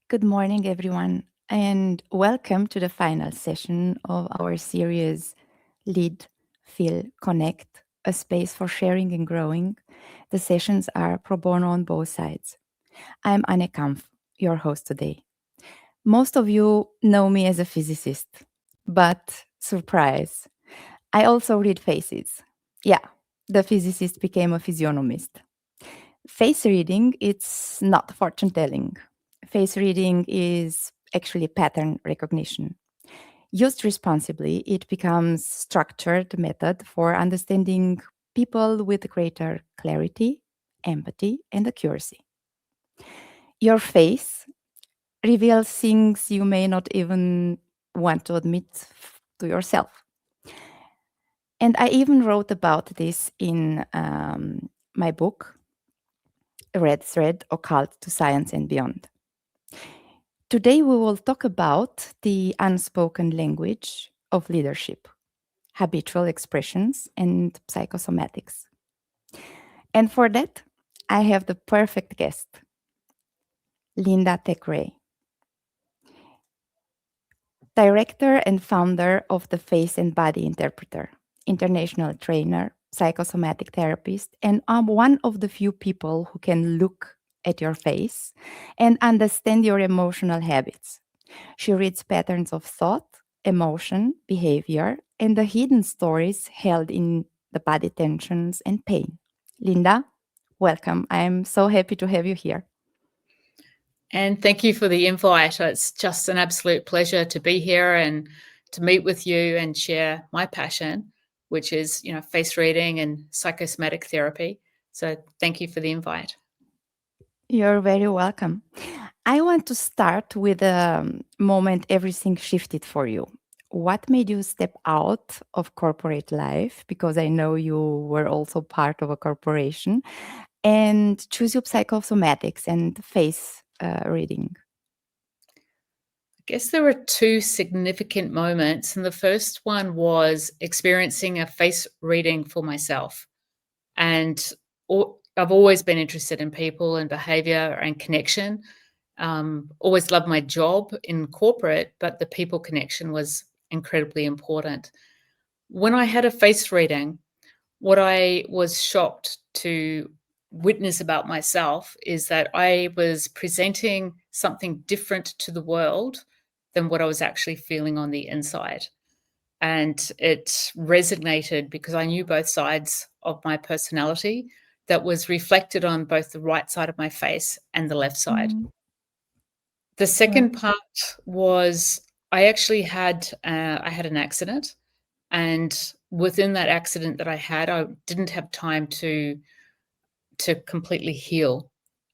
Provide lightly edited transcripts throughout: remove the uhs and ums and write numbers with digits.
Good morning, everyone, and welcome to the final session of our series Lead, Feel, Connect, a space for sharing and growing. The sessions are pro bono on both sides. I'm Anne Kampf, your host today. Most of you know me as a physicist, but surprise, I also read faces. Yeah, the physicist became a physiognomist. Face reading, it's not fortune telling. Face reading is actually pattern recognition. Used responsibly, it becomes structured method for understanding people with greater clarity, empathy, and accuracy. Your face reveals things you may not even want to admit to yourself. And I even wrote about this in my book, Red Thread Occult to Science and Beyond. Today, we will talk about the unspoken language of leadership, habitual expressions, and psychosomatics. And for that, I have the perfect guest, Linda Thackray, director and founder of the Face and Body Interpreter, international trainer, psychosomatic therapist, and I'm one of the few people who can look at your face and understand your emotional habits. She reads patterns of thought, emotion, behavior, and the hidden stories held in the body tensions and pain. Linda, welcome. I'm so happy to have you here. And thank you for the invite. It's just an absolute pleasure to be here and to meet with you and share my passion, which is, face reading and psychosomatic therapy. So thank you for the invite. You're very welcome. I want to start with a moment everything shifted for you. What made you step out of corporate life? Because I know you were also part of a corporation and choose your psychosomatics and face reading. I guess there were two significant moments. And the first one was experiencing a face reading for myself. And I've always been interested in people and behavior and connection. Always loved my job in corporate, but the people connection was incredibly important. When I had a face reading, what I was shocked to witness about myself is that I was presenting something different to the world than what I was actually feeling on the inside. And it resonated because I knew both sides of my personality that was reflected on both the right side of my face and the left side. Mm, The wow. second part was I had an accident, and within that accident that I had, I didn't have time to completely heal.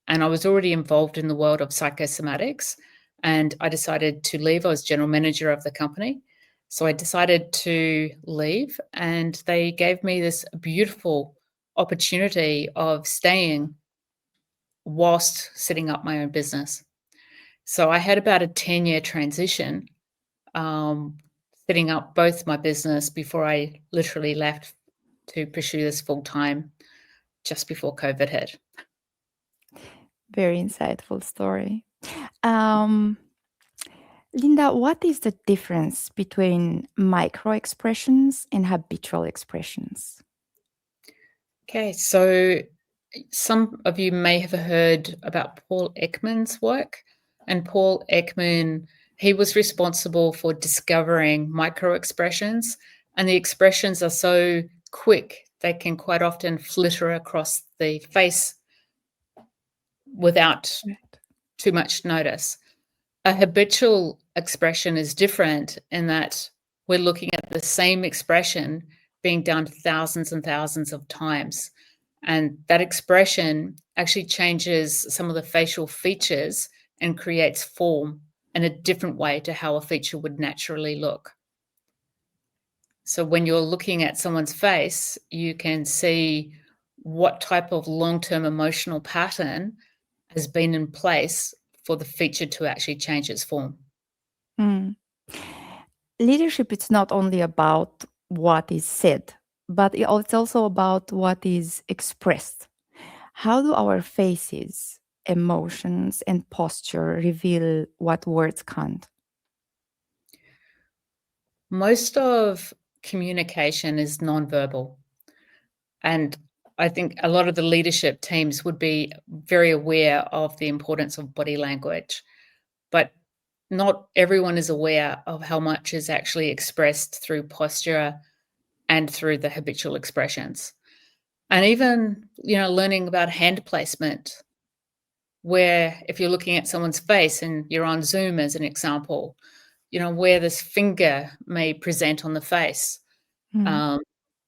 And I was already involved in the world of psychosomatics, and I decided to leave. I was general manager of the company. So I decided to leave, and they gave me this beautiful opportunity of staying whilst setting up my own business. So I had about a 10-year transition, um, setting up both my business before I literally left to pursue this full time just before COVID hit. Very insightful story. Um, Linda, what is the difference between micro expressions and habitual expressions? Okay, so some of you may have heard about Paul Ekman's work. And Paul Ekman, he was responsible for discovering micro expressions. And the expressions are so quick, they can quite often flitter across the face without Right. too much notice. A habitual expression is different in that we're looking at the same expression being done thousands and thousands of times. And that expression actually changes some of the facial features and creates form in a different way to how a feature would naturally look. So when you're looking at someone's face, you can see what type of long-term emotional pattern has been in place for the feature to actually change its form. Mm. Leadership is not only about what is said, but it's also about what is expressed. How do our faces emotions and posture reveal what words can't? Most of communication is nonverbal. And I think a lot of the leadership teams would be very aware of the importance of body language, but not everyone is aware of how much is actually expressed through posture and through the habitual expressions. And even, learning about hand placement, where if you're looking at someone's face and you're on Zoom as an example, where this finger may present on the face. Mm. Um,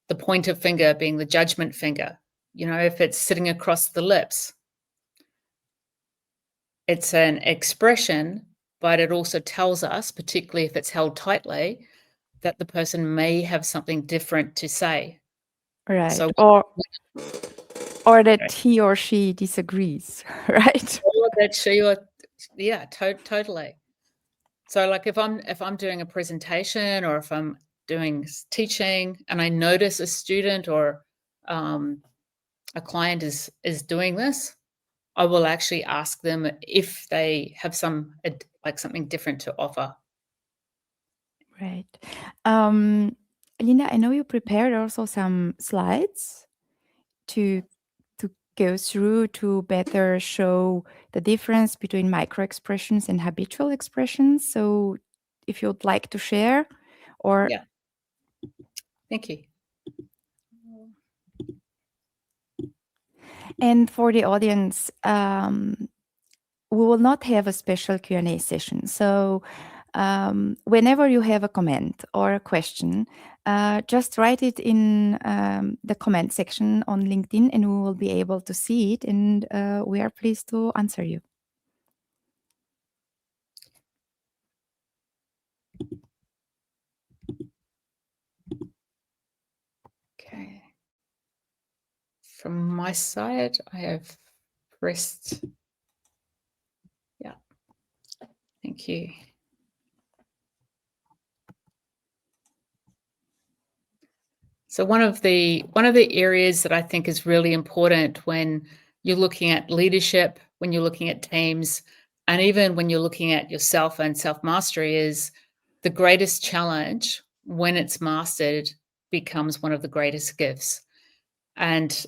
the pointer finger being the judgment finger, if it's sitting across the lips, it's an expression, but it also tells us, particularly if it's held tightly, that the person may have something different to say. Right. So Or that he or she disagrees, right? or that she or yeah, totally. So like if I'm doing a presentation or if I'm doing teaching and I notice a student or a client is doing this, I will actually ask them if they have something different to offer. Right. Linda, I know you prepared also some slides to to go through to better show the difference between micro expressions and habitual expressions. So if you'd like to share, or Yeah. Thank you. and for the audience, we will not have a special Q&A session. So whenever you have a comment or a question, just write it in the comment section on LinkedIn and we will be able to see it, and we are pleased to answer you. Okay. From my side, I have pressed. Yeah. Thank you. So one of the areas that I think is really important when you're looking at leadership, when you're looking at teams, and even when you're looking at yourself and self-mastery is the greatest challenge when it's mastered becomes one of the greatest gifts. And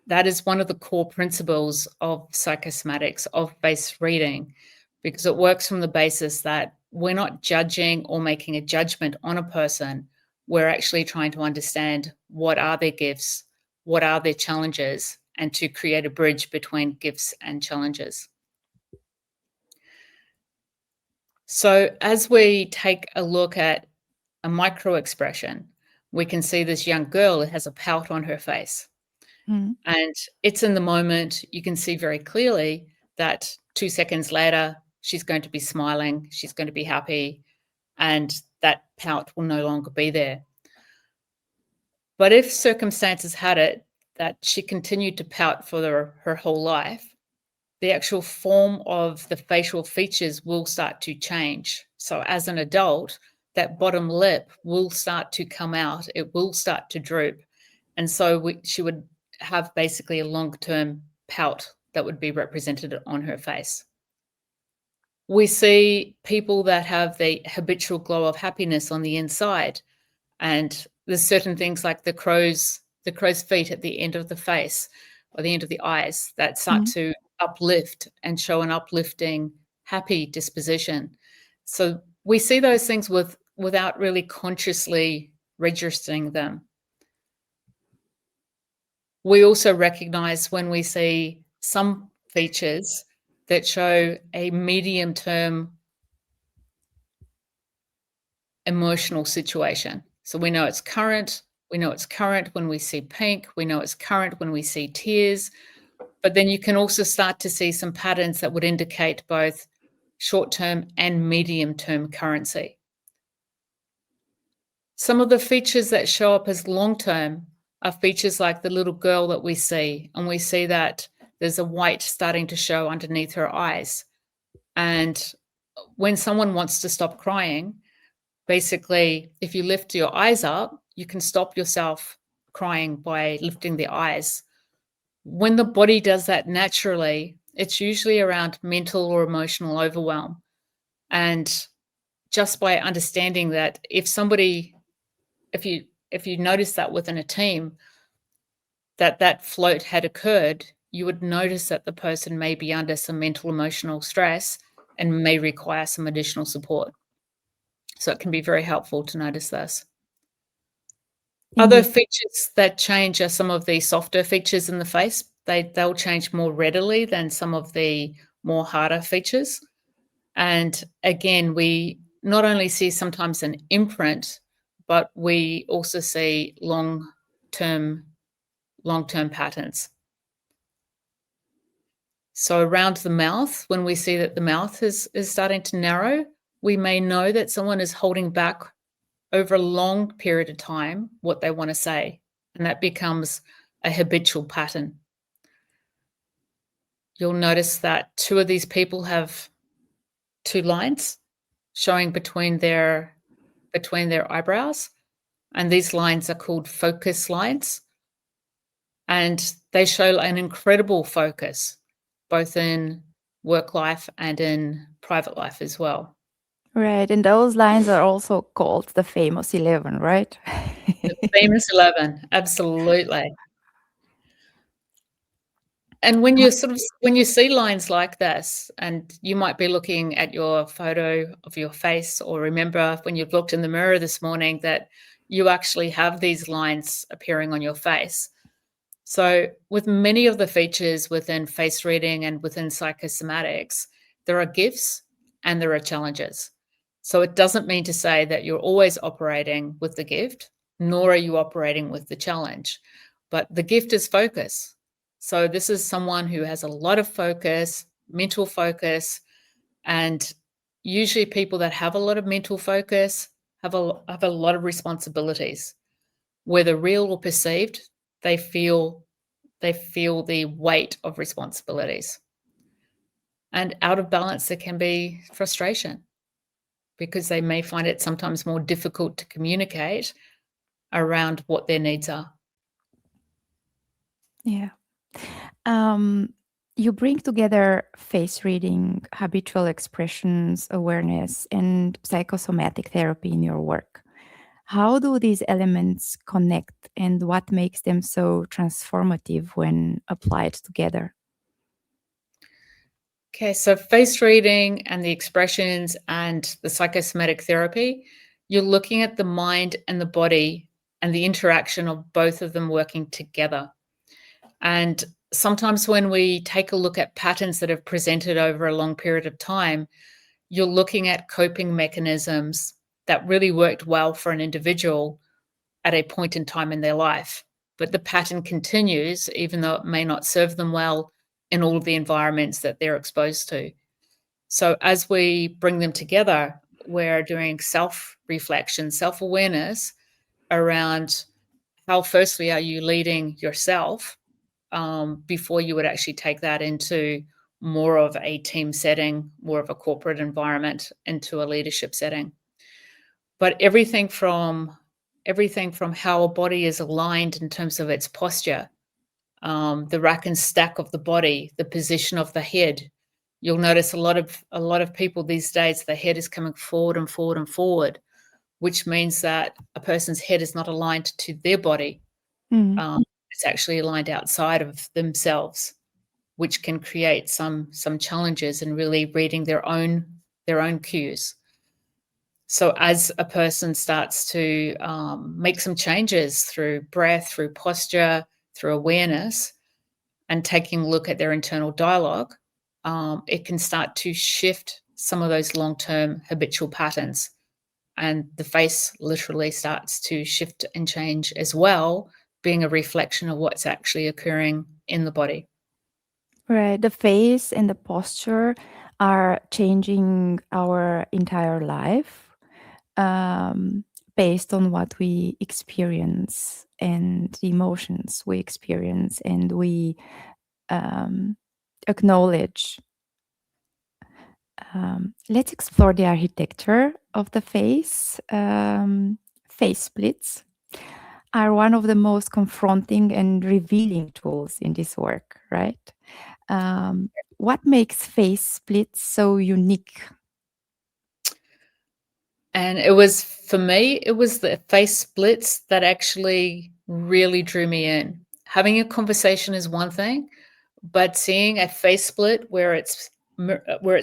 that is one of the core principles of psychosomatics, of base reading, because it works from the basis that we're not judging or making a judgment on a person. We're actually trying to understand what are their gifts, what are their challenges, and to create a bridge between gifts and challenges. So as we take a look at a micro expression, we can see this young girl that has a pout on her face. Mm. And it's in the moment, you can see very clearly that 2 seconds later, she's going to be smiling, she's going to be happy, and that pout will no longer be there. But if circumstances had it that she continued to pout for her whole life, the actual form of the facial features will start to change. So as an adult, that bottom lip will start to come out, it will start to droop. And so she would have basically a long-term pout that would be represented on her face. We see people that have the habitual glow of happiness on the inside, and there's certain things like the crow's feet at the end of the face or the end of the eyes that start to uplift and show an uplifting, happy disposition. So we see those things without really consciously registering them. We also recognize when we see some features that show a medium-term emotional situation. So we know it's current. We know it's current when we see pink. We know it's current when we see tears. But then you can also start to see some patterns that would indicate both short-term and medium-term currency. Some of the features that show up as long-term are features like the little girl that we see, and we see that there's a white starting to show underneath her eyes. And when someone wants to stop crying, basically, if you lift your eyes up, you can stop yourself crying by lifting the eyes. When the body does that naturally, It's usually around mental or emotional overwhelm. And just by understanding that, if you notice that within a team, that float had occurred, you would notice that the person may be under some mental emotional stress and may require some additional support. So it can be very helpful to notice this. Other Indeed. features that change are some of the softer features in the face. They'll change more readily than some of the more harder features. And again, we not only see sometimes an imprint, but we also see long-term patterns. So around the mouth, when we see that the mouth is starting to narrow, we may know that someone is holding back over a long period of time what they want to say, and that becomes a habitual pattern. You'll notice that two of these people have two lines showing between their eyebrows, and these lines are called focus lines, and they show an incredible focus both in work life and in private life as well. Right. And those lines are also called the famous 11, right? The famous 11, absolutely. And when you see lines like this, and you might be looking at your photo of your face, or remember when you've looked in the mirror this morning that you actually have these lines appearing on your face. So with many of the features within face reading and within psychosomatics, there are gifts and there are challenges. So it doesn't mean to say that you're always operating with the gift, nor are you operating with the challenge. But the gift is focus. So this is someone who has a lot of focus, mental focus, and usually people that have a lot of mental focus have a lot of responsibilities, whether real or perceived. They feel the weight of responsibilities. And out of balance, there can be frustration because they may find it sometimes more difficult to communicate around what their needs are. Yeah. You bring together face reading, habitual expressions, awareness, and psychosomatic therapy in your work. How do these elements connect, and what makes them so transformative when applied together? Okay, so face reading and the expressions and the psychosomatic therapy, you're looking at the mind and the body and the interaction of both of them working together. And sometimes when we take a look at patterns that have presented over a long period of time, you're looking at coping mechanisms that really worked well for an individual at a point in time in their life. But the pattern continues, even though it may not serve them well in all of the environments that they're exposed to. So as we bring them together, we're doing self-reflection, self-awareness around how, firstly, are you leading yourself before you would actually take that into more of a team setting, more of a corporate environment, into a leadership setting. But everything from how a body is aligned in terms of its posture, the rack and stack of the body, the position of the head. You'll notice a lot of people these days, the head is coming forward and forward and forward, which means that a person's head is not aligned to their body. Mm. It's actually aligned outside of themselves, which can create some challenges in really reading their own cues. So as a person starts to make some changes through breath, through posture, through awareness, and taking a look at their internal dialogue, it can start to shift some of those long-term habitual patterns. And the face literally starts to shift and change as well, being a reflection of what's actually occurring in the body. Right. The face and the posture are changing our entire life based on what we experience and the emotions we experience, and we acknowledge. Let's explore the architecture of the face. Face splits are one of the most confronting and revealing tools in this work, right? Um, what makes face splits so unique? And it was, for me, it was the face splits that actually really drew me in. Having a conversation is one thing, but seeing a face split where it's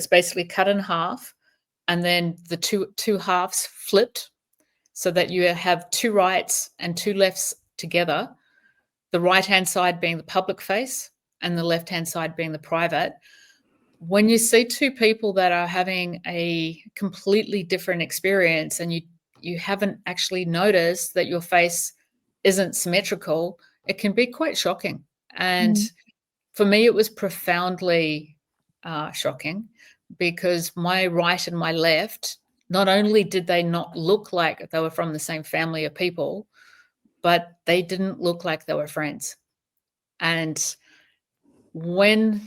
basically cut in half, and then the two halves flipped, so that you have two rights and two lefts together, the right-hand side being the public face and the left-hand side being the private. When you see two people that are having a completely different experience, and you haven't actually noticed that your face isn't symmetrical, it can be quite shocking. And Mm. for me, it was profoundly shocking, because my right and my left, not only did they not look like they were from the same family of people, but they didn't look like they were friends. And when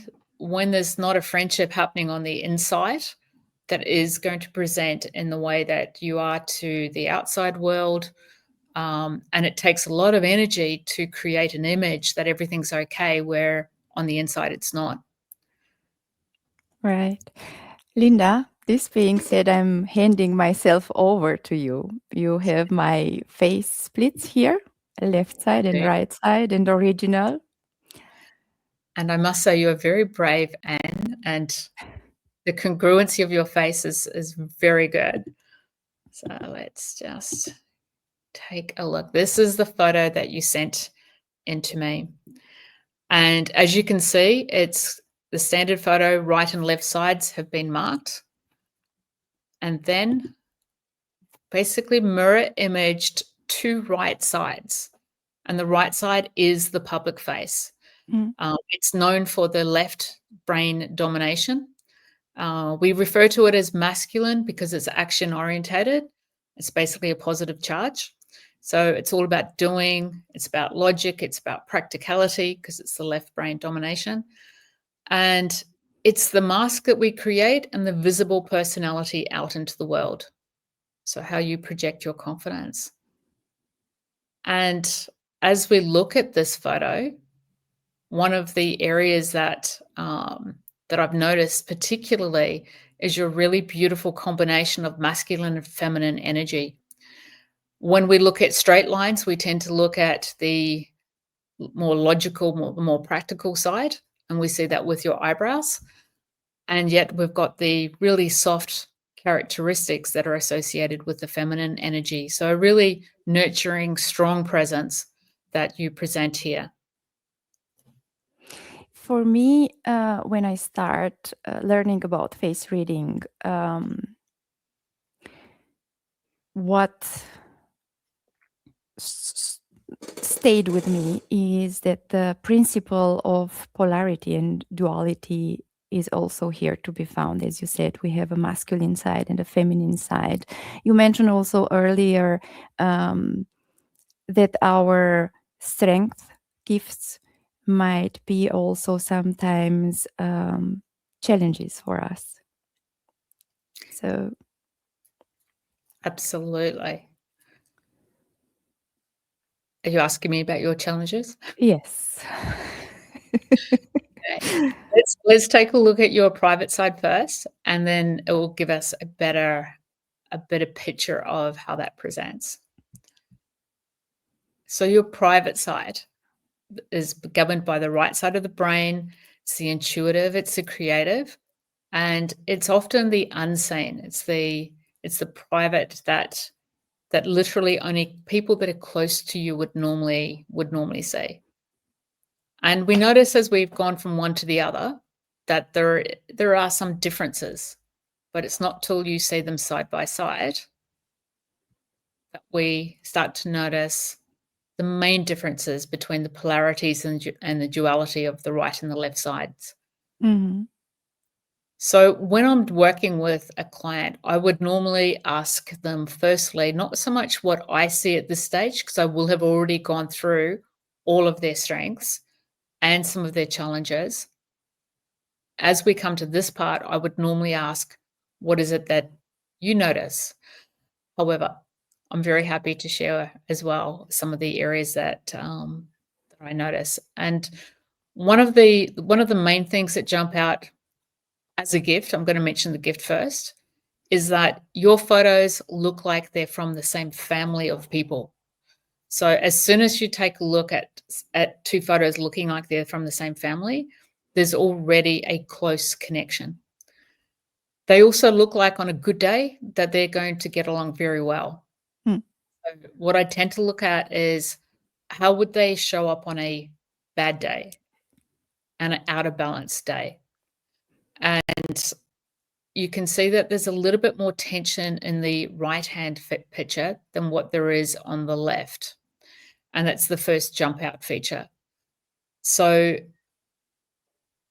there's not a friendship happening on the inside that is going to present in the way that you are to the outside world, and it takes a lot of energy to create an image that everything's okay, where on the inside it's not. Right. Linda, this being said, I'm handing myself over to you. You have my face splits here, left side and Okay. right side, and original. And I must say, you're very brave, Anne, and the congruency of your face is very good. So let's just take a look. This is the photo that you sent into me. And as you can see, it's the standard photo, right and left sides have been marked. And then basically mirror imaged two right sides. And the right side is the public face. Mm. It's known for the left brain domination. We refer to it as masculine because it's action orientated. It's basically a positive charge. So it's all about doing, it's about logic, it's about practicality, because it's the left brain domination. And it's the mask that we create and the visible personality out into the world. So how you project your confidence. And as we look at this photo, one of the areas that that I've noticed particularly is your really beautiful combination of masculine and feminine energy. When we look at straight lines, we tend to look at the more logical, more practical side, and we see that with your eyebrows. And yet we've got the really soft characteristics that are associated with the feminine energy. So a really nurturing, strong presence that you present here. For me, when I start learning about face reading, what stayed with me is that the principle of polarity and duality is also here to be found. As you said, we have a masculine side and a feminine side. You mentioned also earlier that our strength, gifts, might be also sometimes challenges for us. So, Absolutely. Are you asking me about your challenges? yes. Okay. Let's take a look at your private side first, and then it will give us a better picture of how that presents. So your private side is governed by the right side of the brain. It's the intuitive, it's the creative, and it's often the unseen. It's the private that literally only people that are close to you would normally see. And we notice as we've gone from one to the other that there are some differences, but it's not till you see them side by side that we start to notice the main differences between the polarities and the duality of the right and the left sides. Mhm. So when I'm working with a client, I would normally ask them firstly, not so much what I see at this stage, because I will have already gone through all of their strengths and some of their challenges. As we come to this part, I would normally ask, what is it that you notice? However, I'm very happy to share as well some of the areas that I notice. And one of the main things that jump out as a gift, I'm going to mention the gift first, is that your photos look like they're from the same family of people. So as soon as you take a look at two photos looking like they're from the same family, there's already a close connection. They also look like on a good day that they're going to get along very well. Hmm. So what I tend to look at is how would they show up on a bad day and an out of balance day. And you can see that there's a little bit more tension in the right-hand picture than what there is on the left. And that's the first jump out feature. So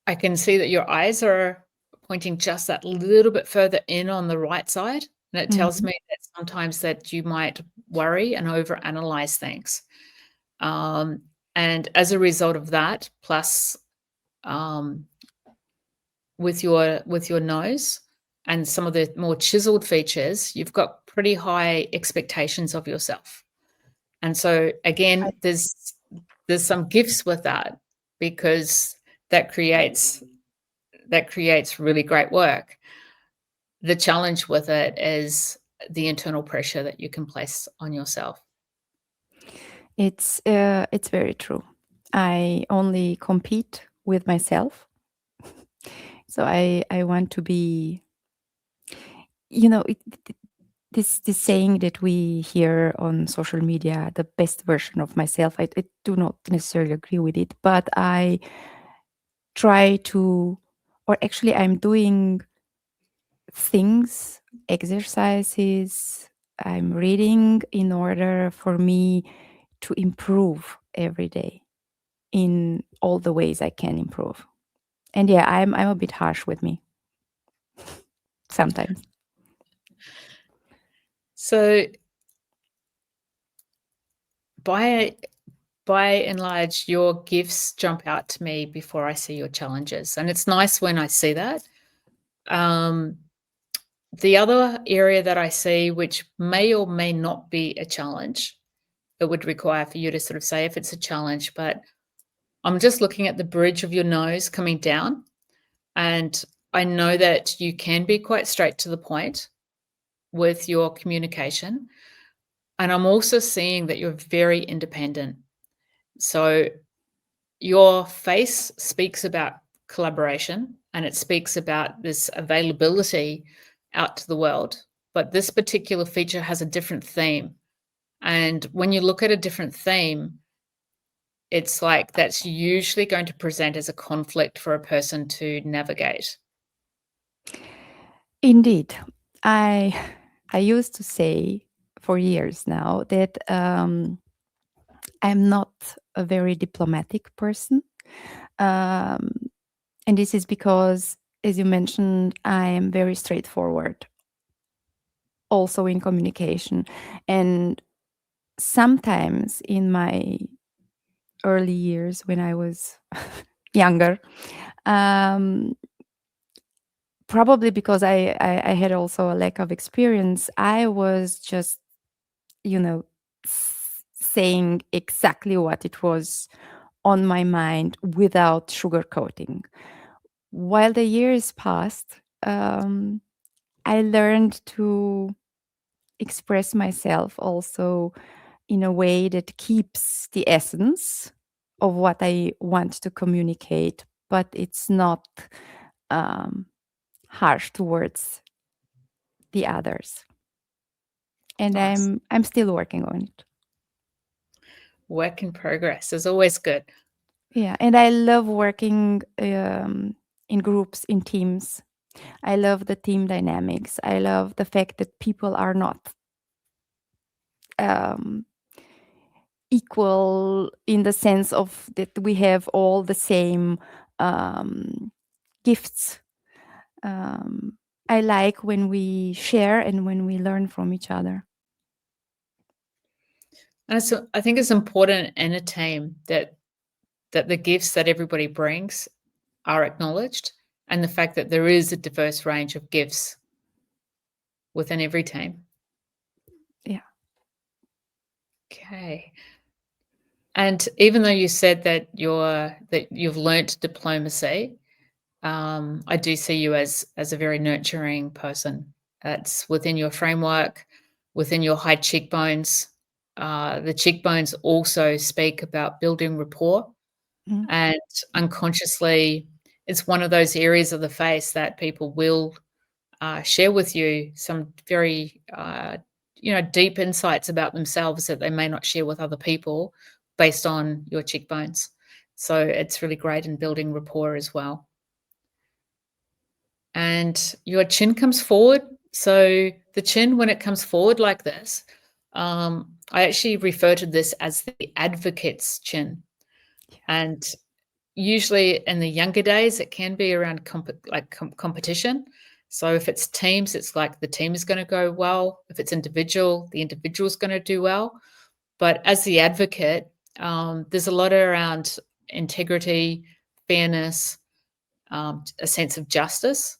I can see that your eyes are pointing just that little bit further in on the right side. And it tells Mhm. me that sometimes that you might worry and overanalyze things. And as a result of that, plus um, with your nose and some of the more chiseled features, you've got pretty high expectations of yourself. And so again, I- there's some gifts with that because that creates really great work. The challenge with it is the internal pressure that you can place on yourself. it's very true. I only compete with myself, so I want to be, this saying that we hear on social media, the best version of myself. I do not necessarily agree with it, but I try to, or actually, I'm doing things, exercises, I'm reading in order for me to improve every day in all the ways I can improve. And yeah, I'm a bit harsh with me sometimes. So by by and large, your gifts jump out to me before I see your challenges. And it's nice when I see that. Um, the other area that I see, which may or may not be a challenge, it would require for you to sort of say if it's a challenge, but I'm just looking at the bridge of your nose coming down. And I know that you can be quite straight to the point with your communication. And I'm also seeing that you're very independent. So your face speaks about collaboration and it speaks about this availability out to the world. But this particular feature has a different theme. And when you look at a different theme, it's like that's usually going to present as a conflict for a person to navigate. Indeed, I I used to say for years now that I'm not a very diplomatic person, um, and this is because, as you mentioned, I am very straightforward, also in communication, and sometimes in my early years when I was younger, um, probably because I had also a lack of experience, I was just, saying exactly what it was on my mind without sugarcoating. While the years passed, I learned to express myself also in a way that keeps the essence of what I want to communicate, but it's not um, harsh towards the others. And Nice. I'm still working on it. Work in progress is always good. Yeah, and I love working in groups, in teams. I love the team dynamics. I love the fact that people are not um, equal in the sense of that we have all the same um, gifts. Um, I like when we share and when we learn from each other. And so I think it's important in a team that the gifts that everybody brings are acknowledged and the fact that there is a diverse range of gifts within every team. Yeah. Okay. And even though you said that you've learnt diplomacy, I do see you as a very nurturing person. It's within your framework, within your high cheekbones. The cheekbones also speak about building rapport, Mm. and unconsciously, it's one of those areas of the face that people will share with you some very deep insights about themselves that they may not share with other people based on your cheekbones. So it's really great in building rapport as well. And your chin comes forward. So the chin, when it comes forward like this, I actually refer to this as the advocate's chin. Yeah. And usually in the younger days, it can be around competition. So if it's teams, it's like the team is going to go well. If it's individual, the individual is going to do well. But as the advocate, there's a lot around integrity, fairness, a sense of justice,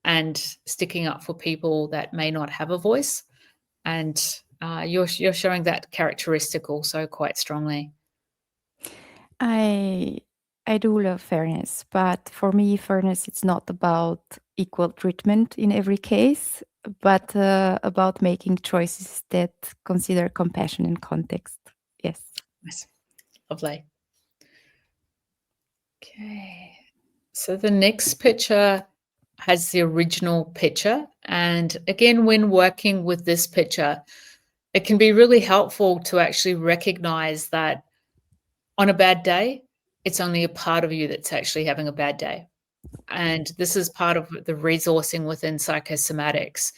and sticking up for people that may not have a voice. And you're showing that characteristic also quite strongly. I I do love fairness, but for me, fairness it's not about equal treatment in every case, but about making choices that consider compassion and context. Yes. Nice. Lovely. Okay. So the next picture has the original picture. And again, when working with this picture, it can be really helpful to actually recognize that on a bad day, it's only a part of you that's actually having a bad day. And this is part of the resourcing within psychosomatics,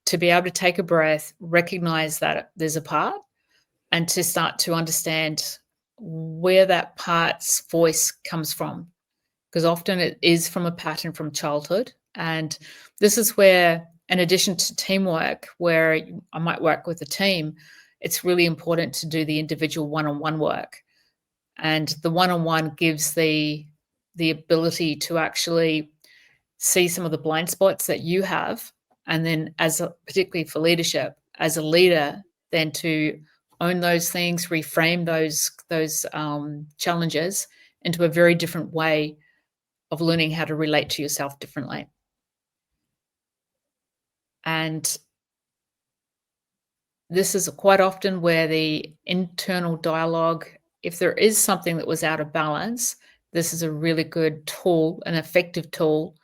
to be able to take a breath, recognize that there's a part, and to start to understand where that part's voice comes from. Because often it is from a pattern from childhood. And this is where, in addition to teamwork, where I might work with a team, it's really important to do the individual one-on-one work. And the one-on-one gives the ability to actually see some of the blind spots that you have, and then particularly for leadership, as a leader, then to own those things, reframe those challenges into a very different way of learning how to relate to yourself differently. And this is quite often where the internal dialogue, if there is something that was out of balance, this is a really good tool, an effective tool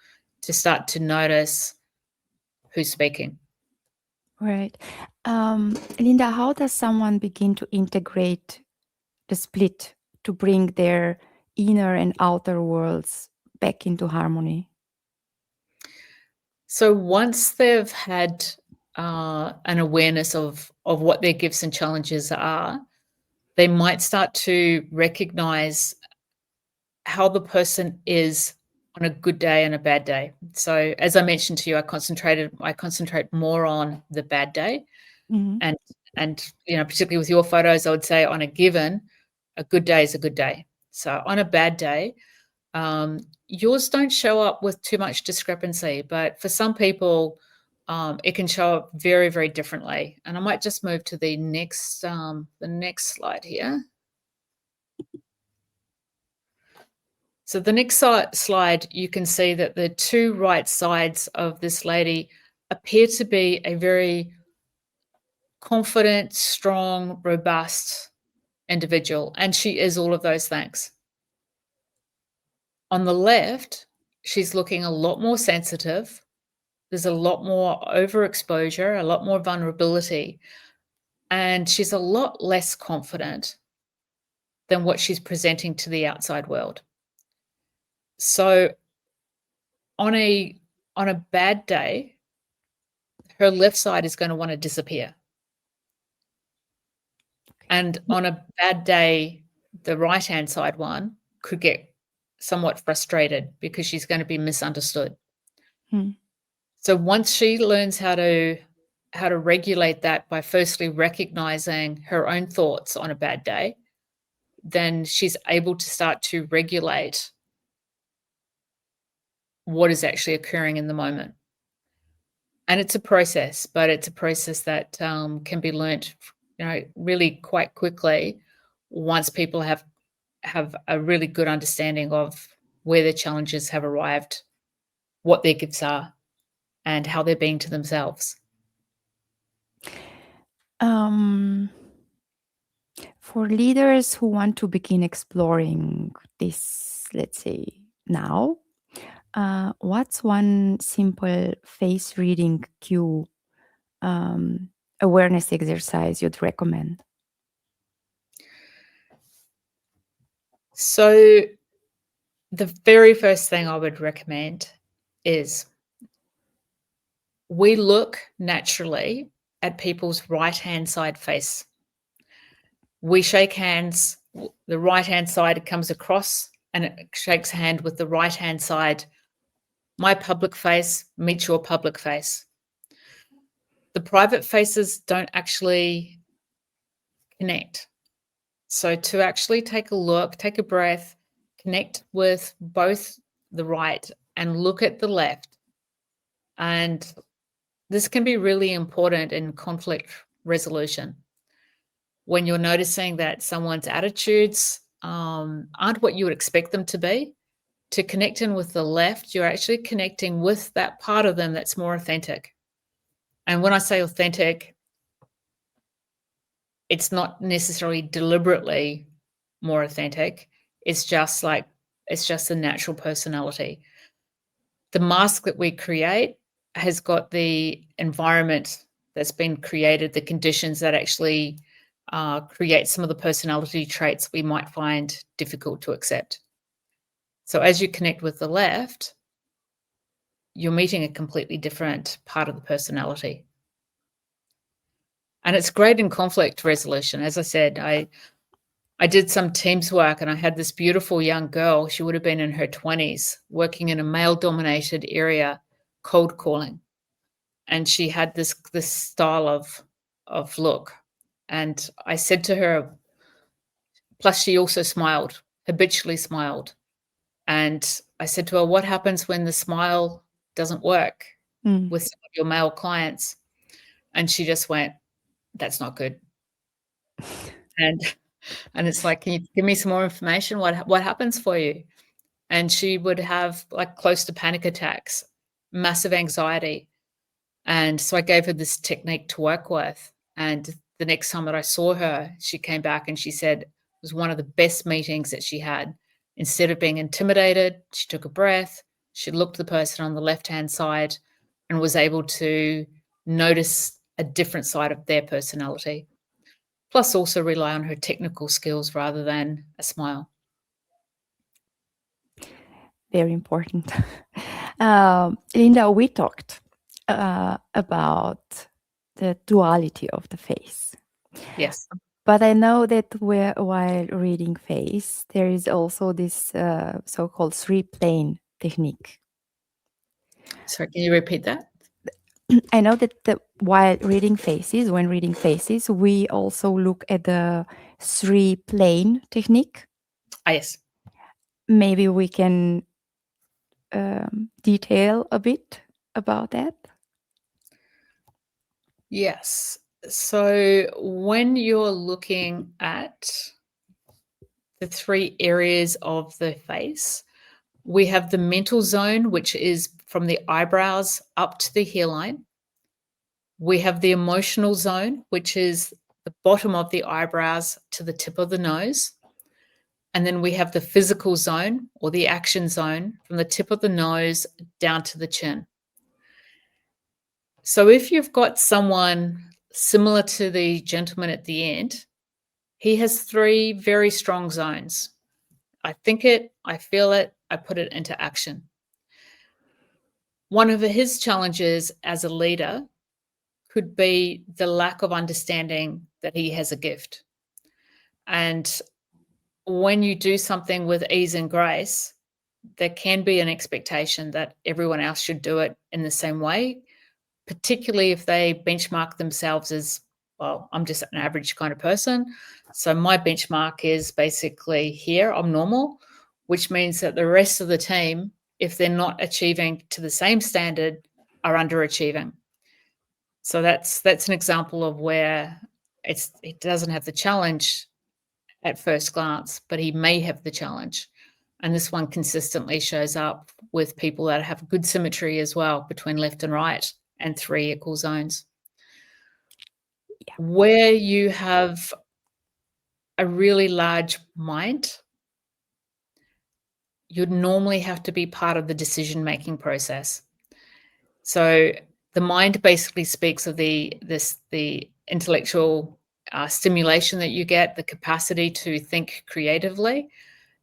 to start to notice who's speaking. Right. Linda, how does someone begin to integrate the split to bring their inner and outer worlds back into harmony? So once they've had an awareness of what their gifts and challenges are, they might start to recognize how the person is on a good day and a bad day. So as I mentioned to you, I concentrate more on the bad day. Mhm. And particularly with your photos, I would say on a given, a good day is a good day. So on a bad day, yours don't show up with too much discrepancy, but for some people, it can show up very, very differently. And I might just move to the next slide here. So the next slide, you can see that the two right sides of this lady appear to be a very confident, strong, robust individual, and she is all of those things. On the left, she's looking a lot more sensitive. There's a lot more overexposure, a lot more vulnerability, and she's a lot less confident than what she's presenting to the outside world. So on a bad day, her left side is going to want to disappear. And on a bad day, the right-hand side one could get somewhat frustrated because she's going to be misunderstood. Hmm. So once she learns how to regulate that by firstly recognizing her own thoughts on a bad day, then she's able to start to regulate what is actually occurring in the moment. And it's a process, but it's a process that can be learnt, really quite quickly once people have a really good understanding of where their challenges have arrived, what their gifts are, and how they're being to themselves. For leaders who want to begin exploring this, let's say now, what's one simple face reading cue awareness exercise you'd recommend? So the very first thing I would recommend is we look naturally at people's right-hand side face. We shake hands, the right-hand side comes across and it shakes hand with the right-hand side. My public face meets your public face. The private faces don't actually connect. So to actually take a look, take a breath, connect with both the right and look at the left. And this can be really important in conflict resolution. When you're noticing that someone's attitudes aren't what you would expect them to be, to connect in with the left, you're actually connecting with that part of them that's more authentic. And when I say authentic, it's not necessarily deliberately more authentic. It's just a natural personality. The mask that we create has got the environment that's been created, the conditions that actually create some of the personality traits we might find difficult to accept. So as you connect with the left, you're meeting a completely different part of the personality. And it's great in conflict resolution. As I said, I did some Teams work and I had this beautiful young girl, she would have been in her 20s, working in a male-dominated area, cold calling. And she had this style of look. And I said to her, plus she also smiled, habitually smiled. And I said to her, what happens when the smile doesn't work with some of your male clients? And she just went, that's not good. And it's like, can you give me some more information? What happens for you? And she would have like close to panic attacks, massive anxiety. And so I gave her this technique to work with. And the next time that I saw her, she came back and she said it was one of the best meetings that she had. Instead of being intimidated, she took a breath. She looked at the person on the left-hand side and was able to notice a different side of their personality. Plus also rely on her technical skills rather than a smile. Very important. Linda, we talked about the duality of the face. Yes. But I know that while reading face, there is also this so-called three-plane technique. Sorry, can you repeat that? I know that when reading faces, we also look at the three-plane technique. Yes. Maybe we can detail a bit about that. Yes. So when you're looking at the three areas of the face, we have the mental zone, which is from the eyebrows up to the hairline. We have the emotional zone, which is the bottom of the eyebrows to the tip of the nose. And then we have the physical zone or the action zone from the tip of the nose down to the chin. So if you've got someone similar to the gentleman at the end, he has three very strong zones. I think it, I feel it, I put it into action. One of his challenges as a leader could be the lack of understanding that he has a gift. And when you do something with ease and grace, there can be an expectation that everyone else should do it in the same way, particularly if they benchmark themselves as, well, I'm just an average kind of person. So my benchmark is basically here, I'm normal, which means that the rest of the team, if they're not achieving to the same standard, are underachieving. So that's an example of where it doesn't have the challenge at first glance, but he may have the challenge. And this one consistently shows up with people that have good symmetry as well between left and right and 3 equal zones. Yeah. Where you have a really large mind, you'd normally have to be part of the decision-making process. So the mind basically speaks of the intellectual stimulation that you get, the capacity to think creatively.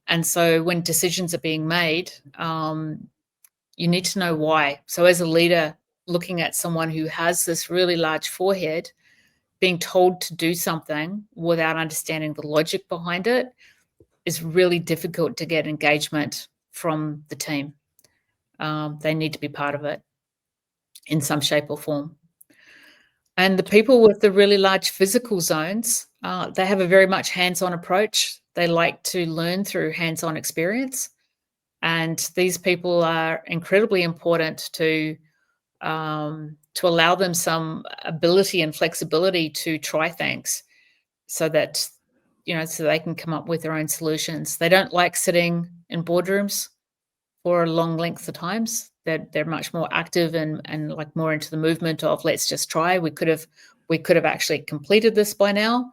And so when decisions are being made, you need to know why. So as a leader, looking at someone who has this really large forehead, being told to do something without understanding the logic behind it is really difficult to get engagement from the team. They need to be part of it in some shape or form. And the people with the really large physical zones, they have a very much hands-on approach. They like to learn through hands-on experience. And these people are incredibly important to allow them some ability and flexibility to try things so that, so they can come up with their own solutions. They don't like sitting in boardrooms for a long length of times. They're much more active and like more into the movement of let's just try. We could have actually completed this by now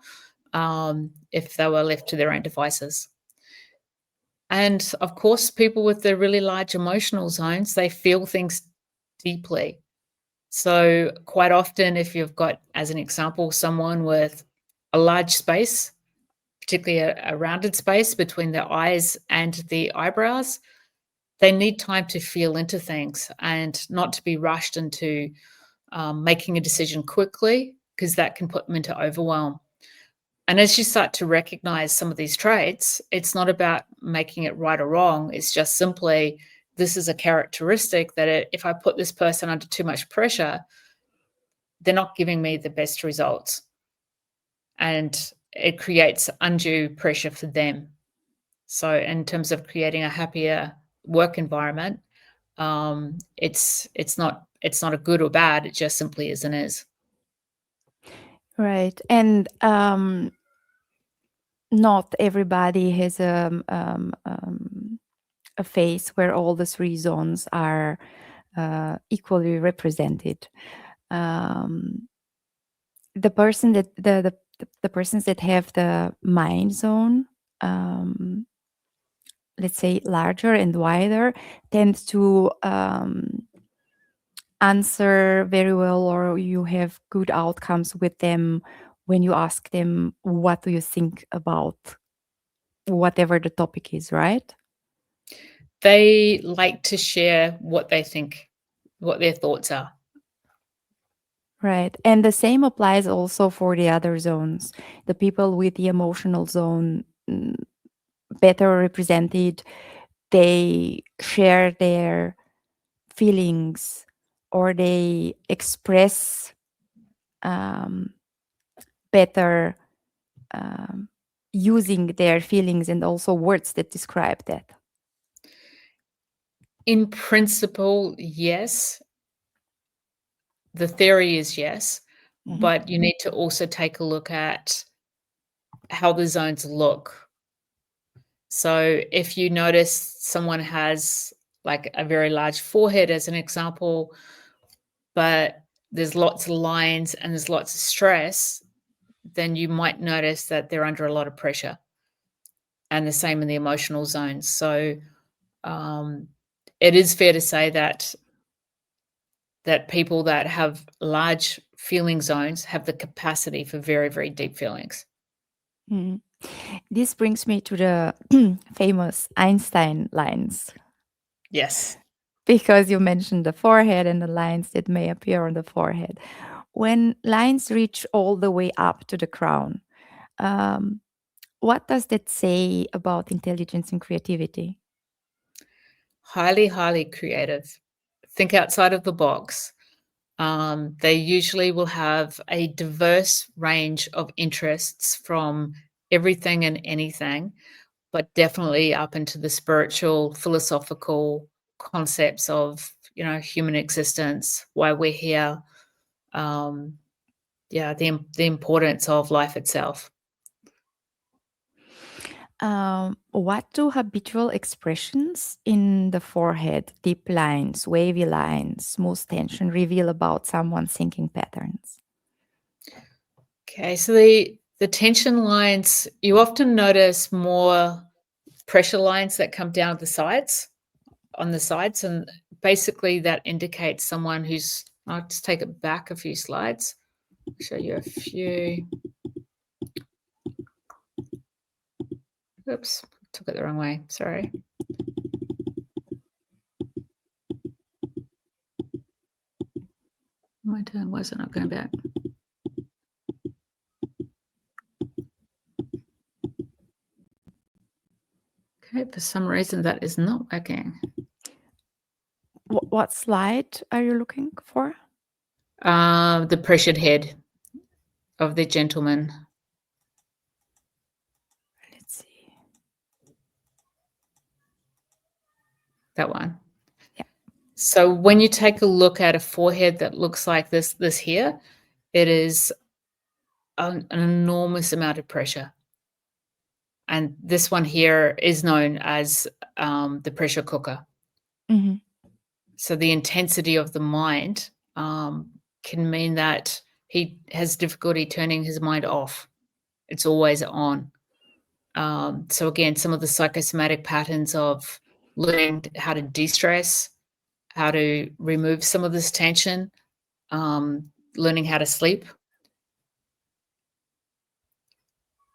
if they were left to their own devices. And of course, people with the really large emotional zones, they feel things deeply. So quite often, if you've got, as an example, someone with a large space, particularly a rounded space between the eyes and the eyebrows, they need time to feel into things and not to be rushed into making a decision quickly, because that can put them into overwhelm. And as you start to recognize some of these traits, it's not about making it right or wrong. It's just simply, this is a characteristic that if I put this person under too much pressure, they're not giving me the best results. And it creates undue pressure for them. So in terms of creating a happier work environment, it's not a good or bad, it just simply is and is. Right. And not everybody has a face where all the 3 zones are equally represented. The person that the persons that have the mind zone, let's say larger and wider, tend to answer very well, or you have good outcomes with them when you ask them, what do you think about whatever the topic is, right? They like to share what they think, what their thoughts are. Right. And the same applies also for the other zones. The people with the emotional zone, better represented, they share their feelings, or they express better, using their feelings and also words that describe that. In principle, yes. The theory is yes, but you need to also take a look at how the zones look. So if you notice someone has like a very large forehead as an example, but there's lots of lines and there's lots of stress, then you might notice that they're under a lot of pressure. And the same in the emotional zones. So it is fair to say that people that have large feeling zones have the capacity for very, very deep feelings. Mm. This brings me to the famous Einstein lines, Yes. because you mentioned the forehead and the lines that may appear on the forehead. When lines reach all the way up to the crown, what does that say about intelligence and creativity? Highly, highly creative. Think outside of the box. They usually will have a diverse range of interests from everything and anything, but definitely up into the spiritual, philosophical concepts of, human existence, why we're here. The importance of life itself. What do habitual expressions in the forehead, deep lines, wavy lines, smooth tension reveal about someone's thinking patterns? Okay, so the tension lines, you often notice more pressure lines that come down on the sides, and basically that indicates someone who's I'll just take it back a few slides, show you a few. Oops, took it the wrong way, sorry. My turn, why is it not going back? Okay, for some reason that is not working. What slide are you looking for? The pressured head of the gentleman. Let's see. That one. Yeah. So when you take a look at a forehead that looks like this here, it is an enormous amount of pressure. And this one here is known as the pressure cooker. Mm-hmm. So the intensity of the mind can mean that he has difficulty turning his mind off. It's always on. So again, some of the psychosomatic patterns of learning how to de-stress, how to remove some of this tension, learning how to sleep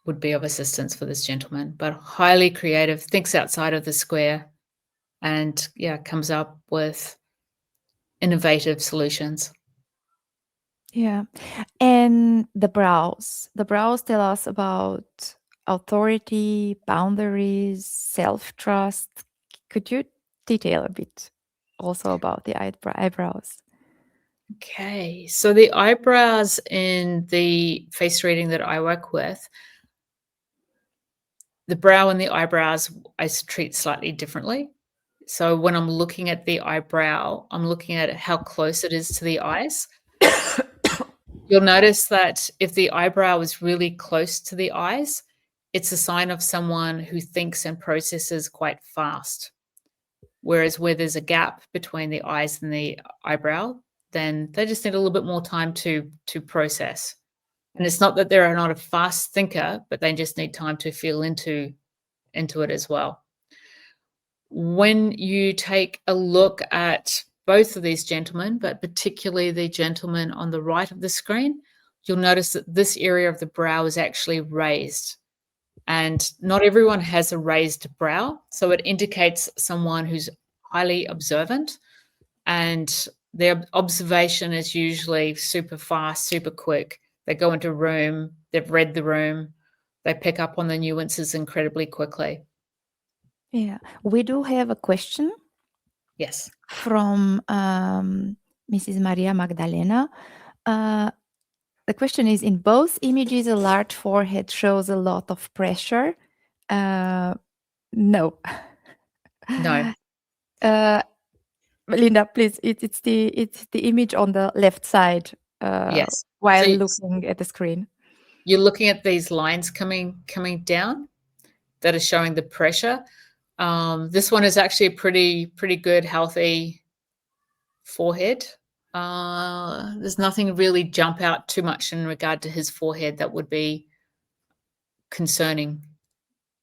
would be of assistance for this gentleman, but highly creative, thinks outside of the square, and comes up with innovative solutions. Yeah. And the brows. The brows tell us about authority, boundaries, self-trust. Could you detail a bit also about the eyebrows? Okay, so the eyebrows in the face reading that I work with, the brow and the eyebrows I treat slightly differently. So when I'm looking at the eyebrow, I'm looking at how close it is to the eyes. You'll notice that if the eyebrow is really close to the eyes, it's a sign of someone who thinks and processes quite fast. Whereas where there's a gap between the eyes and the eyebrow, then they just need a little bit more time to process. And it's not that they're not a fast thinker, but they just need time to feel into it as well. When you take a look at both of these gentlemen, but particularly the gentleman on the right of the screen, you'll notice that this area of the brow is actually raised. And not everyone has a raised brow, so it indicates someone who's highly observant, and their observation is usually super fast, super quick. They go into a room, they've read the room, they pick up on the nuances incredibly quickly. Yeah. We do have a question. Yes. From Mrs. Maria Magdalena. The question is, in both images, a large forehead shows a lot of pressure. No. No. Linda, please, it's the image on the left side Yes. while So looking at the screen. you're looking at these lines coming down that are showing the pressure. This one is actually a pretty good, healthy forehead. There's nothing really jump out too much in regard to his forehead that would be concerning.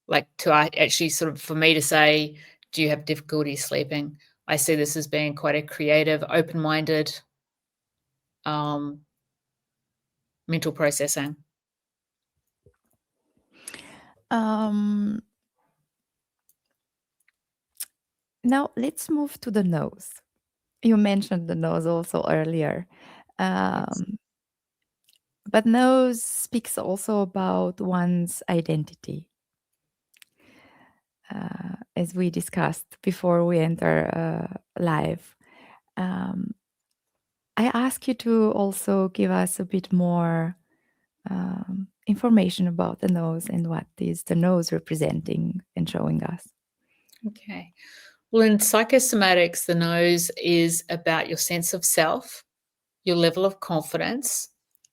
Like to actually sort of for me to say, do you have difficulty sleeping? I see this as being quite a creative, open-minded mental processing. Now let's move to the nose. You mentioned the nose also earlier. But nose speaks also about one's identity. As we discussed before we enter live. I ask you to also give us a bit more information about the nose and what is the nose representing and showing us. Okay. Well, in psychosomatics, the nose is about your sense of self, your level of confidence,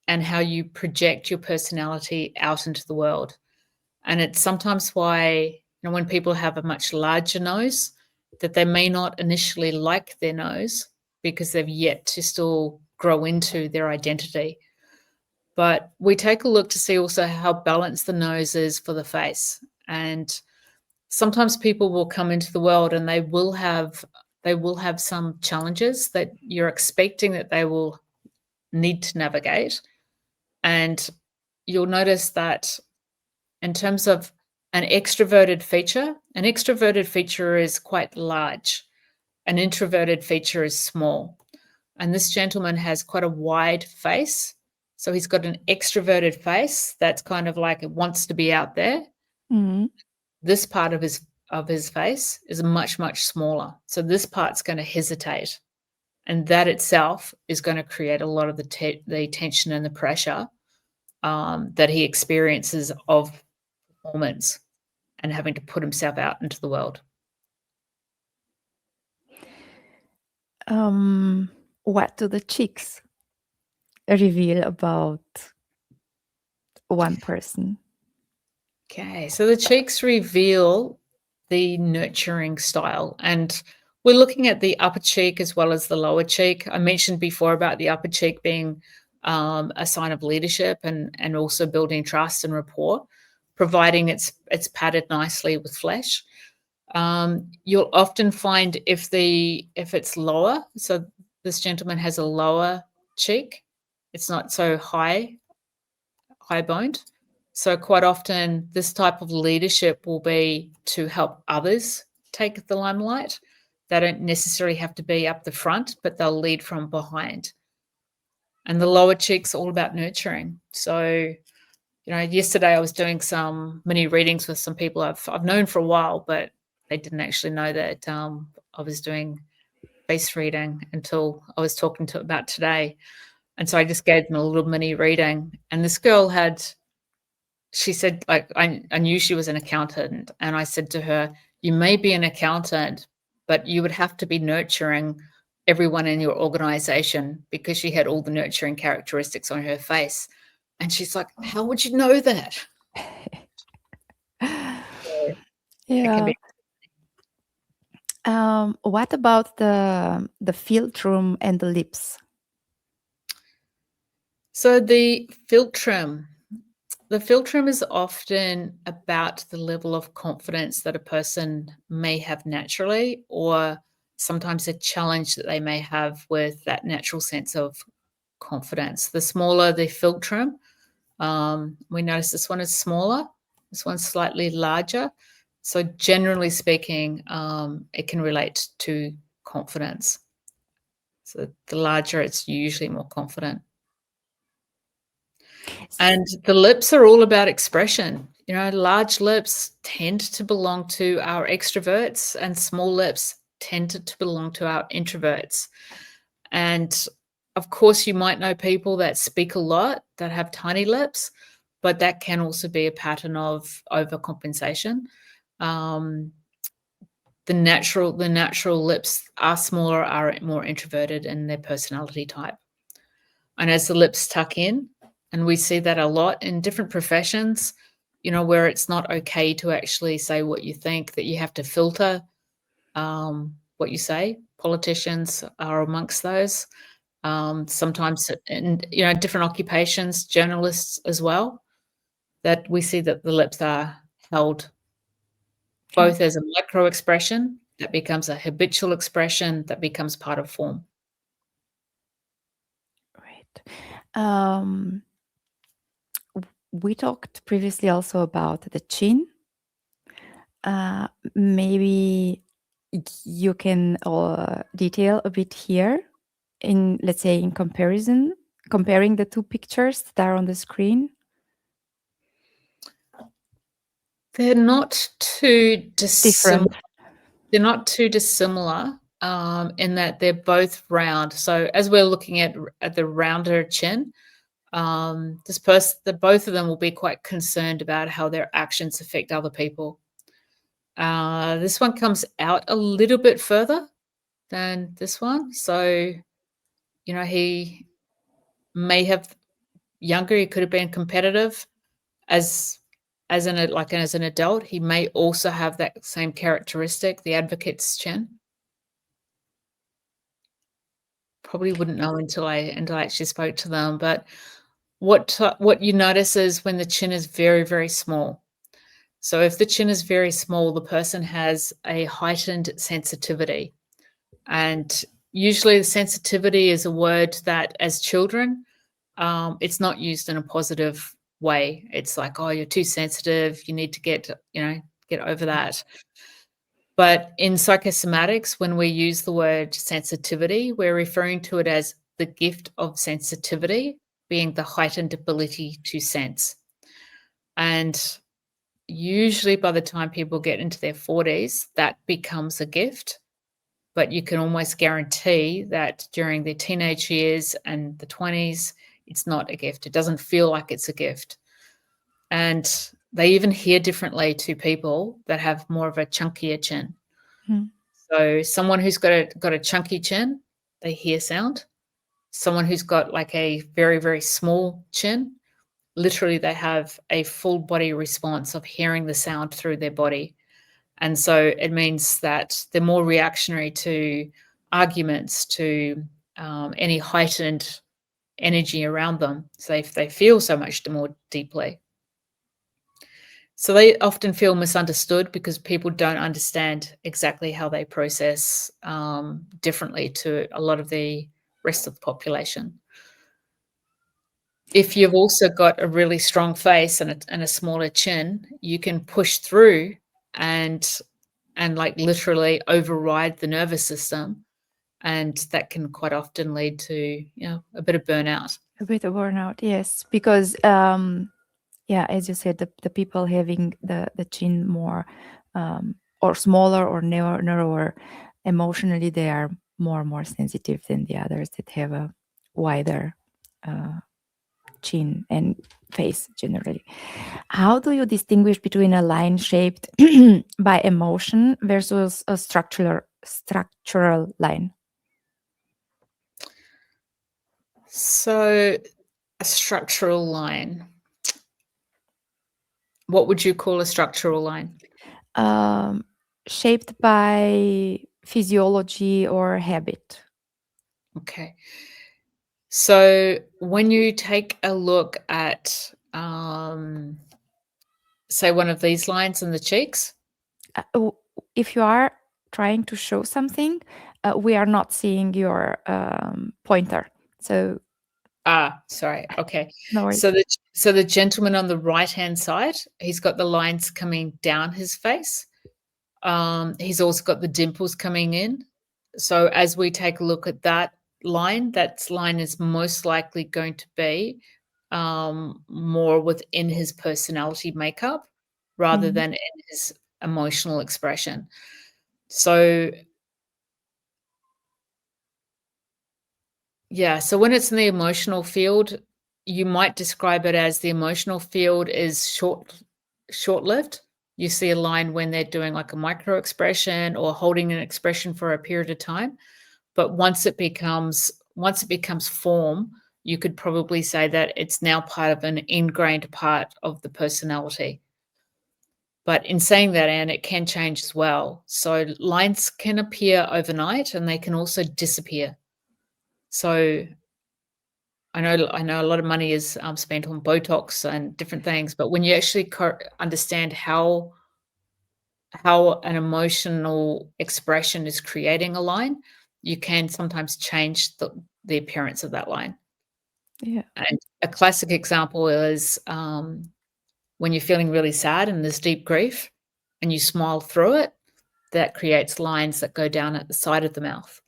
and how you project your personality out into the world. And it's sometimes why, when people have a much larger nose, that they may not initially like their nose because they've yet to still grow into their identity. But we take a look to see also how balanced the nose is for the face. And sometimes people will come into the world and they will have some challenges that you're expecting that they will need to navigate. And you'll notice that in terms of an extroverted feature is quite large. An introverted feature is small. And this gentleman has quite a wide face. So he's got an extroverted face that's kind of like it wants to be out there. Mhm. This part of his face is much, much smaller. So this part's going to hesitate. And that itself is going to create a lot of the tension and the pressure that he experiences of performance and having to put himself out into the world. What do the cheeks reveal about one person? Okay, so the cheeks reveal the nurturing style, and we're looking at the upper cheek as well as the lower cheek. I mentioned before about the upper cheek being a sign of leadership and also building trust and rapport, providing it's padded nicely with flesh. You'll often find if it's lower, so this gentleman has a lower cheek, it's not so high boned. So quite often this type of leadership will be to help others take the limelight. They don't necessarily have to be up the front, but they'll lead from behind. And the lower cheek's all about nurturing. So, yesterday I was doing some mini readings with some people I've known for a while, but they didn't actually know that I was doing face reading until I was talking to about today. And so I just gave them a little mini reading. And this girl she said, like, I knew she was an accountant. And I said to her, you may be an accountant, but you would have to be nurturing everyone in your organization, because she had all the nurturing characteristics on her face. And she's like, how would you know that? It can Yeah. be. What about the philtrum and the lips? So the philtrum is often about the level of confidence that a person may have naturally, or sometimes a challenge that they may have with that natural sense of confidence. The smaller the philtrum, we notice this one is smaller, this one's slightly larger. So generally speaking, it can relate to confidence. So the larger, it's usually more confident. And the lips are all about expression. Large lips tend to belong to our extroverts, and small lips tend to belong to our introverts. And of course, you might know people that speak a lot that have tiny lips, but that can also be a pattern of overcompensation. The natural lips are smaller, are more introverted in their personality type. And as the lips tuck in, and we see that a lot in different professions, where it's not okay to actually say what you think, that you have to filter what you say. Politicians are amongst those. Sometimes in different occupations, journalists as well, that we see that the lips are held both as a micro expression that becomes a habitual expression that becomes part of form. Right. We talked previously also about the chin. Maybe you can detail a bit here in, let's say, in comparing the two pictures that are on the screen. They're not too dissimilar. Different. They're not too dissimilar in that they're both round. So as we're looking at the rounder chin, both of them will be quite concerned about how their actions affect other people. This one comes out a little bit further than this one. So, he may have younger, he could have been competitive. As as an adult, he may also have that same characteristic, the advocate's chin. Probably wouldn't know until I actually spoke to them, but what you notice is when the chin is very, very small. So if the chin is very small, the person has a heightened sensitivity. And usually the sensitivity is a word that as children, it's not used in a positive way. It's like, oh, you're too sensitive. You need to get over that. But in psychosomatics, when we use the word sensitivity, we're referring to it as the gift of sensitivity being the heightened ability to sense. And usually by the time people get into their 40s, that becomes a gift. But you can almost guarantee that during their teenage years and the 20s, it's not a gift. It doesn't feel like it's a gift. And they even hear differently to people that have more of a chunkier chin. Mm. So someone who's got a chunky chin, they hear sound. Someone who's got like a very, very small chin, literally they have a full body response of hearing the sound through their body. And so it means that they're more reactionary to arguments, to any heightened energy around them. So they feel so much more deeply. So they often feel misunderstood because people don't understand exactly how they process differently to a lot of the rest of the population. If you've also got a really strong face and a smaller chin, you can push through and like literally override the nervous system, and that can quite often lead to a bit of burnout. A bit of burnout, yes, because yeah, as you said, the people having the chin more or smaller or narrower, emotionally they are more sensitive than the others that have a wider chin and face generally. How do you distinguish between a line shaped by emotion versus a structural line? So a structural line. What would you call a structural line? Shaped by physiology or habit. Okay. So when you take a look at, say, one of these lines in the cheeks. If you are trying to show something, we are not seeing your pointer. So, sorry. Okay. no worries. So the gentleman on the right-hand side, he's got the lines coming down his face. He's also got the dimples coming in. So as we take a look at that line is most likely going to be more within his personality makeup rather than in his emotional expression. So yeah, so when it's in the emotional field, you might describe it as the emotional field is short-lived. You see a line when they're doing like a micro expression or holding an expression for a period of time. But once it becomes form, you could probably say that it's now part of an ingrained part of the personality. But in saying that, Anne, it can change as well. So lines can appear overnight and they can also disappear. So I know a lot of money is spent on Botox and different things, but when you actually understand how an emotional expression is creating a line, you can sometimes change the appearance of that line. Yeah. And a classic example is when you're feeling really sad and there's deep grief and you smile through it, that creates lines that go down at the side of the mouth.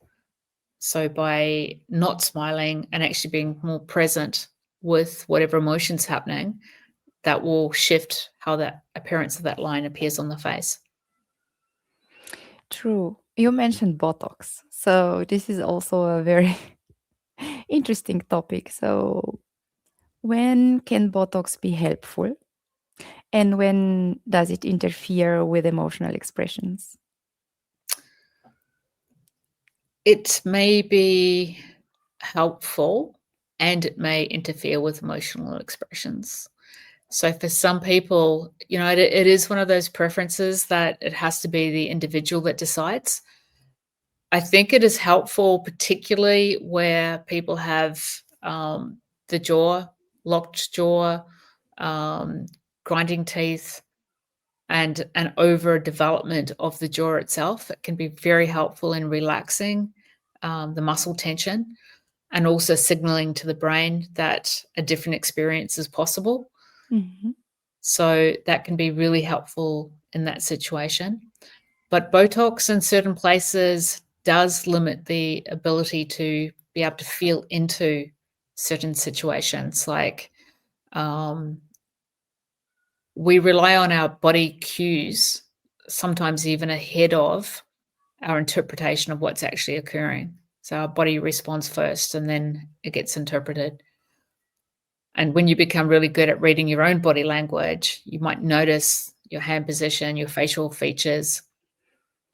So by not smiling and actually being more present with whatever emotion's happening, that will shift how that appearance of that line appears on the face. True. You mentioned Botox. So this is also a very interesting topic. So when can Botox be helpful? And when does it interfere with emotional expressions? It may be helpful and it may interfere with emotional expressions. So for some people, it is one of those preferences that it has to be the individual that decides. I think it is helpful, particularly where people have the jaw, locked jaw, um, grinding teeth, and an overdevelopment of the jaw itself. It can be very helpful in relaxing the muscle tension and also signaling to the brain that a different experience is possible. Mhm. So that can be really helpful in that situation. But Botox in certain places does limit the ability to be able to feel into certain situations. Like um, we rely on our body cues, sometimes even ahead of our interpretation of what's actually occurring. So our body responds first and then it gets interpreted. And when you become really good at reading your own body language, you might notice your hand position, your facial features.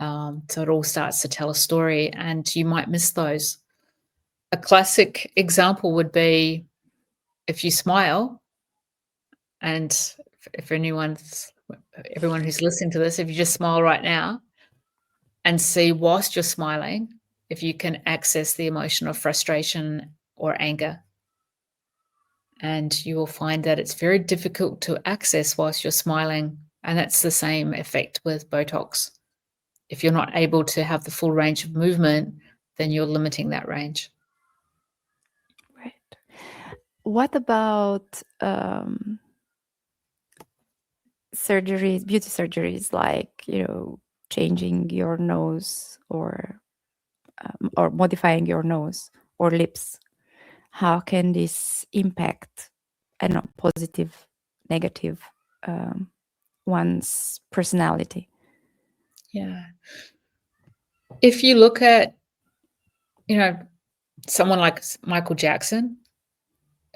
So it all starts to tell a story, and you might miss those. A classic example would be if you smile, and if everyone who's listening to this, if you just smile right now and see whilst you're smiling, if you can access the emotion of frustration or anger. And you will find that it's very difficult to access whilst you're smiling. And that's the same effect with Botox. If you're not able to have the full range of movement, then you're limiting that range. Right. What about surgeries, beauty surgeries, like, changing your nose or modifying your nose or lips? How can this impact, I don't know, positive, negative, um, one's personality? Yeah. If you look at, you know, someone like Michael Jackson,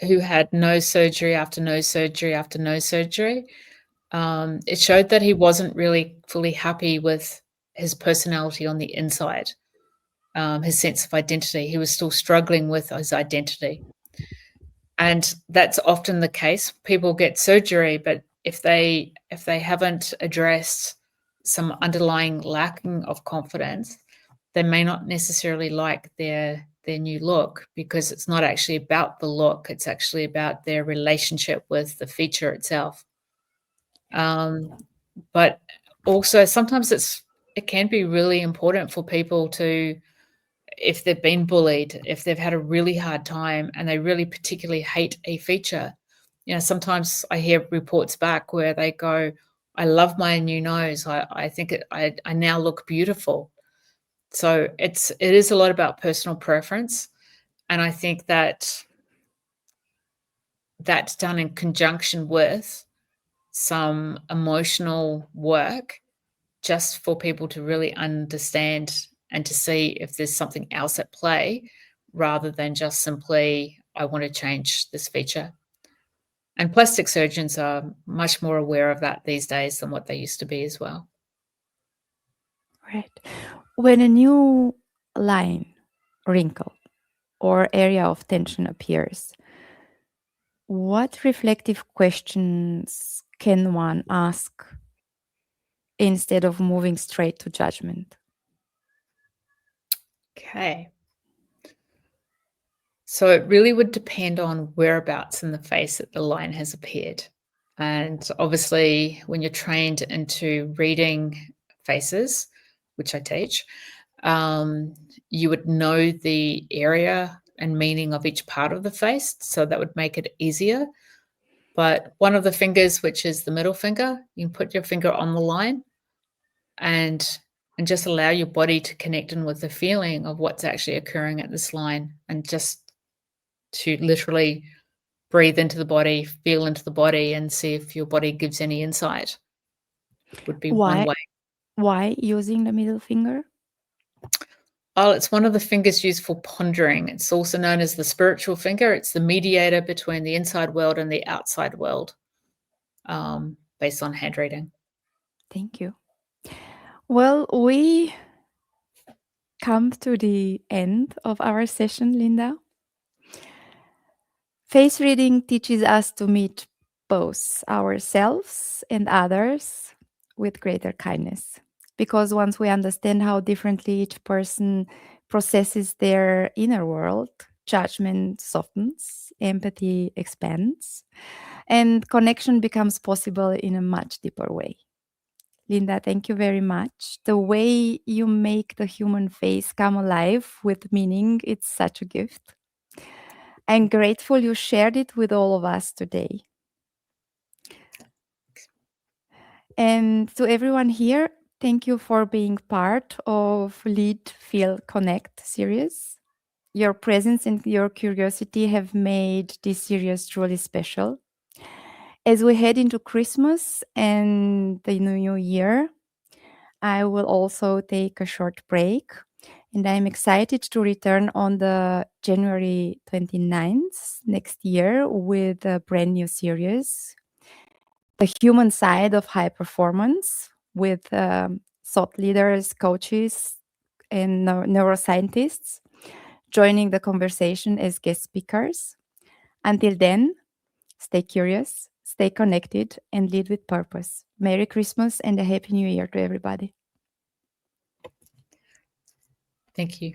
who had nose surgery after nose surgery after nose surgery, it showed that he wasn't really fully happy with his personality on the inside, his sense of identity. He was still struggling with his identity. And that's often the case. People get surgery, but if they haven't addressed some underlying lacking of confidence, they may not necessarily like their new look, because it's not actually about the look, it's actually about their relationship with the feature itself. Um, but also sometimes it can be really important for people to, if they've been bullied, if they've had a really hard time and they really particularly hate a feature. Sometimes I hear reports back where they go, I love my new nose. I think I now look beautiful. So it is a lot about personal preference. And I think that that's done in conjunction with some emotional work, just for people to really understand and to see if there's something else at play, rather than just simply, I want to change this feature. And plastic surgeons are much more aware of that these days than what they used to be as well. Right. When a new line, wrinkle, or area of tension appears, what reflective questions can one ask instead of moving straight to judgment? Okay. So it really would depend on whereabouts in the face that the line has appeared. And obviously, when you're trained into reading faces, which I teach, um, you would know the area and meaning of each part of the face. So that would make it easier. But one of the fingers, which is the middle finger, you can put your finger on the line and just allow your body to connect in with the feeling of what's actually occurring at this line, and just to literally breathe into the body, feel into the body, and see if your body gives any insight, would be one Why? way. Why using the middle finger? Oh, it's one of the fingers used for pondering. It's also known as the spiritual finger. It's the mediator between the inside world and the outside world, based on hand reading. Thank you. Well, we come to the end of our session, Linda. Face reading teaches us to meet both ourselves and others with greater kindness. Because once we understand how differently each person processes their inner world, judgment softens, empathy expands, and connection becomes possible in a much deeper way. Linda, thank you very much. The way you make the human face come alive with meaning, it's such a gift. I'm grateful you shared it with all of us today. And to everyone here, thank you for being part of Lead, Feel, Connect series. Your presence and your curiosity have made this series truly special. As we head into Christmas and the new year, I will also take a short break, and I'm excited to return on the January 29th next year with a brand new series, The Human Side of High Performance, with thought leaders, coaches, and neuroscientists joining the conversation as guest speakers. Until then, stay curious, stay connected, and lead with purpose. Merry Christmas and a Happy New Year to everybody. Thank you.